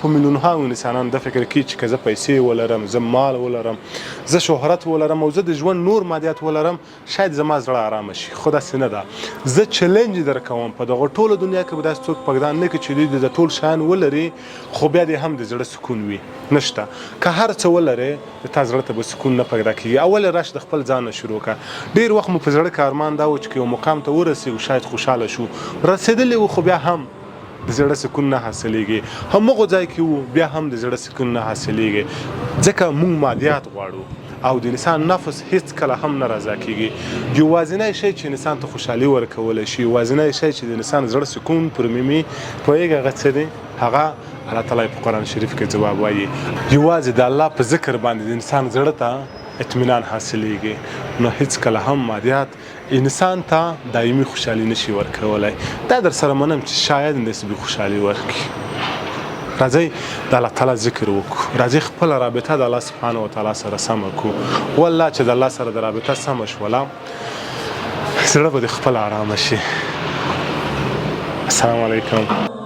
په میلیونها انسانان د فکر کوي چې که زه پیسې ولرم، زه مال ولرم، زه شهرت ولرم او زه د ژوند نور مادیات ولرم، شاید زما زړه ارامه شي. خو داسې نه ده. زه چلنج درکوم په دغه ټوله دنیا کې به داسې څوک پګدان نه کړي چې دوی د ټول شیان ولري خو بیا دې هم د زړه سکون وي. نشته. که هر څه ولرې د تا زړه ته به سکون نه پیدا کېږي. اول راشه د خپل ځان نه شروع کړه. ډېر وخت مو په زړه کې ارمان دا و چې که یو مقام ته ورسېږو شاید خوشحاله شو. رسېدلي وو خو بیا هم د زړه سکون نه حاصلېږي. همغه ځای کې وو بیا هم د زړه سکون نه حاصلېږي. ځکه موږ مادیات غواړو او د انسان نفس هیڅ کله هم نه رضا کېږي. یوازینی شی چې انسان ته خوشحالي ورکولی شي، یوازینی شی چې د انسان زړه سکون پر مومي، پوهېږې هغه څه دی؟ هغه الله تعالی په قرآن شریف کې ځواب وایي. یوازې د الله په ذکر باندې د انسان زړه ته اطمینان حاصلېږي. نو هیڅ کله هم مادیات انسان ته دایمي خوشحالي نشي ورکولی. دا در سره منم چې شاید نسبي خوشحالي ورکړي. راځئ د الله تعالی ذکر وکړو. راځئ خپله رابطه د الله سبحانه وتعالی سره سمه کړو. والله چې د الله سره د رابطه سمه شوله زړه به دې خپله ارامه شي. السلام علیکم.